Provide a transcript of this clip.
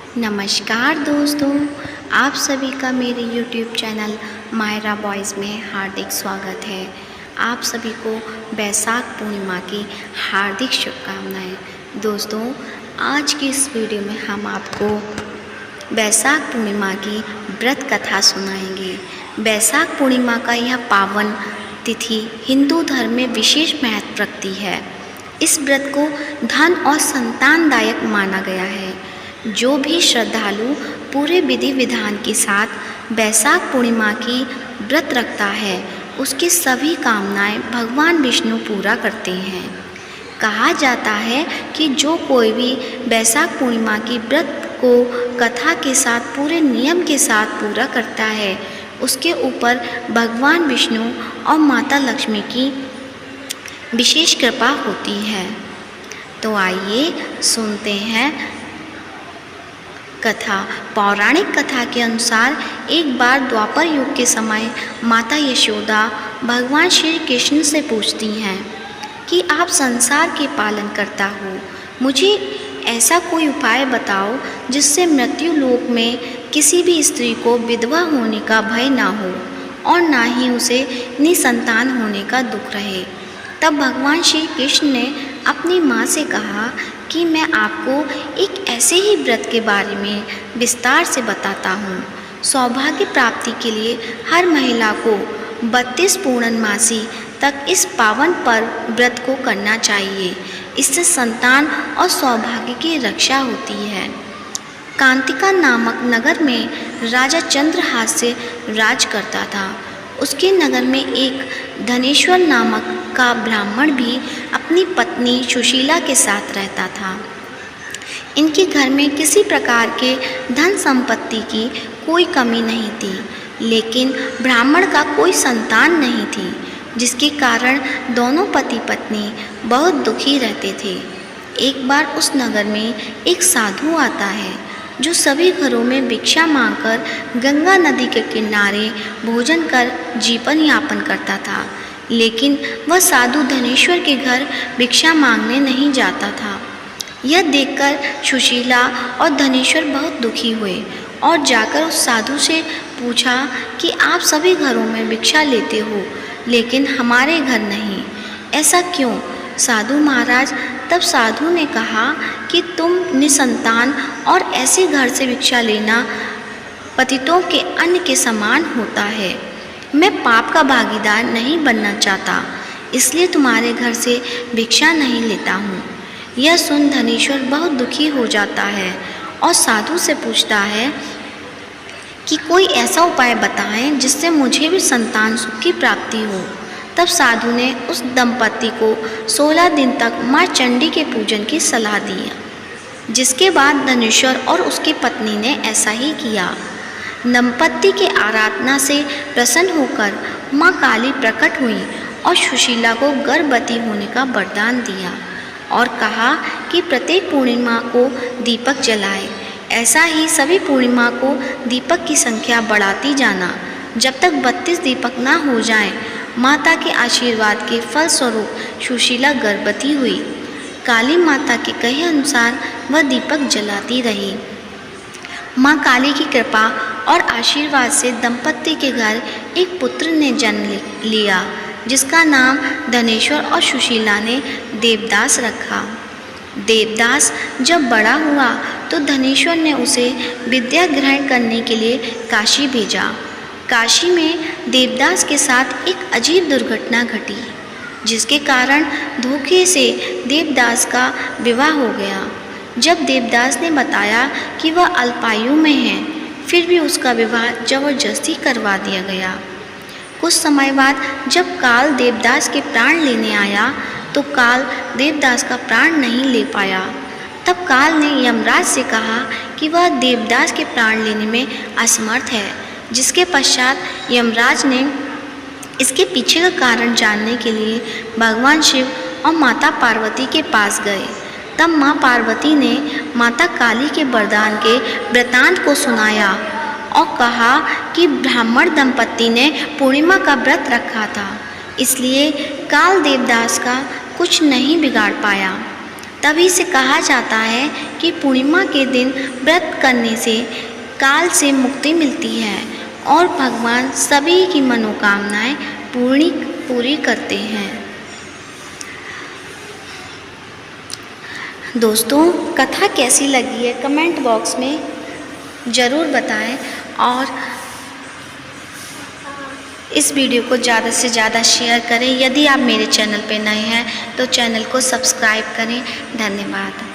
नमस्कार दोस्तों, आप सभी का मेरे YouTube चैनल मायरा बॉयज़ में हार्दिक स्वागत है। आप सभी को बैसाख पूर्णिमा की हार्दिक शुभकामनाएं। दोस्तों, आज की इस वीडियो में हम आपको बैसाख पूर्णिमा की व्रत कथा सुनाएंगे। बैसाख पूर्णिमा का यह पावन तिथि हिंदू धर्म में विशेष महत्व रखती है। इस व्रत को धन और संतानदायक माना गया है। जो भी श्रद्धालु पूरे विधि विधान के साथ बैसाख पूर्णिमा की व्रत रखता है, उसकी सभी कामनाएं भगवान विष्णु पूरा करते हैं। कहा जाता है कि जो कोई भी बैसाख पूर्णिमा की व्रत को कथा के साथ पूरे नियम के साथ पूरा करता है, उसके ऊपर भगवान विष्णु और माता लक्ष्मी की विशेष कृपा होती है। तो आइए सुनते हैं कथा। पौराणिक कथा के अनुसार एक बार द्वापर युग के समय माता यशोदा भगवान श्री कृष्ण से पूछती हैं कि आप संसार के पालन करता हो, मुझे ऐसा कोई उपाय बताओ जिससे मृत्यु लोक में किसी भी स्त्री को विधवा होने का भय ना हो और ना ही उसे निसंतान होने का दुख रहे। तब भगवान श्री कृष्ण ने अपनी माँ से कहा कि मैं आपको एक ऐसे ही व्रत के बारे में विस्तार से बताता हूँ। सौभाग्य प्राप्ति के लिए हर महिला को 32 पूर्णमासी तक इस पावन पर्व व्रत को करना चाहिए। इससे संतान और सौभाग्य की रक्षा होती है। कांतिका नामक नगर में राजा चंद्रहास्य राज करता था। उसके नगर में एक धनेश्वर नामक का ब्राह्मण भी अपनी पत्नी सुशीला के साथ रहता था। इनके घर में किसी प्रकार के धन संपत्ति की कोई कमी नहीं थी, लेकिन ब्राह्मण का कोई संतान नहीं थी, जिसके कारण दोनों पति पत्नी बहुत दुखी रहते थे। एक बार उस नगर में एक साधु आता है जो सभी घरों में भिक्षा मांगकर गंगा नदी के किनारे भोजन कर जीवन यापन करता था। लेकिन वह साधु धनेश्वर के घर भिक्षा मांगने नहीं जाता था। यह देखकर सुशीला और धनेश्वर बहुत दुखी हुए और जाकर उस साधु से पूछा कि आप सभी घरों में भिक्षा लेते हो, लेकिन हमारे घर नहीं, ऐसा क्यों? साधु महाराज, तब साधु ने कहा कि तुम निसंतान और ऐसे घर से भिक्षा लेना पतितों के अन्न के समान होता है। मैं पाप का भागीदार नहीं बनना चाहता, इसलिए तुम्हारे घर से भिक्षा नहीं लेता हूँ। यह सुन धनेश्वर बहुत दुखी हो जाता है और साधु से पूछता है कि कोई ऐसा उपाय बताएं जिससे मुझे भी संतान सुख की प्राप्ति हो। तब साधु ने उस दंपति को 16 दिन तक माँ चंडी के पूजन की सलाह दी, जिसके बाद धनेश्वर और उसकी पत्नी ने ऐसा ही किया। दंपति के आराधना से प्रसन्न होकर माँ काली प्रकट हुई और सुशीला को गर्भवती होने का वरदान दिया और कहा कि प्रत्येक पूर्णिमा को दीपक जलाए। ऐसा ही सभी पूर्णिमा को दीपक की संख्या बढ़ाती जाना। जब तक 32 दीपक ना हो जाएं, माता के आशीर्वाद के फलस्वरूप सुशीला गर्भवती हुई। काली माता के कहे अनुसार वह दीपक जलाती रही। माँ काली की कृपा और आशीर्वाद से दंपति के घर एक पुत्र ने जन्म लिया, जिसका नाम धनेश्वर और सुशीला ने देवदास रखा। देवदास जब बड़ा हुआ तो धनेश्वर ने उसे विद्या ग्रहण करने के लिए काशी भेजा। काशी में देवदास के साथ एक अजीब दुर्घटना घटी, जिसके कारण धोखे से देवदास का विवाह हो गया। जब देवदास ने बताया कि वह अल्पायु में है, फिर भी उसका विवाह जबरदस्ती करवा दिया गया। कुछ समय बाद जब काल देवदास के प्राण लेने आया तो काल देवदास का प्राण नहीं ले पाया। तब काल ने यमराज से कहा कि वह देवदास के प्राण लेने में असमर्थ है, जिसके पश्चात यमराज ने इसके पीछे का कारण जानने के लिए भगवान शिव और माता पार्वती के पास गए। तब माँ पार्वती ने माता काली के वरदान के वृतांत को सुनाया और कहा कि ब्राह्मण दंपति ने पूर्णिमा का व्रत रखा था, इसलिए काल देवदास का कुछ नहीं बिगाड़ पाया। तभी से कहा जाता है कि कि पूर्णिमा के दिन व्रत करने से काल से मुक्ति मिलती है और भगवान सभी की मनोकामनाएं पूरी करते हैं। दोस्तों, कथा कैसी लगी है कमेंट बॉक्स में ज़रूर बताएं और इस वीडियो को ज़्यादा से ज़्यादा शेयर करें। यदि आप मेरे चैनल पर नए हैं तो चैनल को सब्सक्राइब करें। धन्यवाद।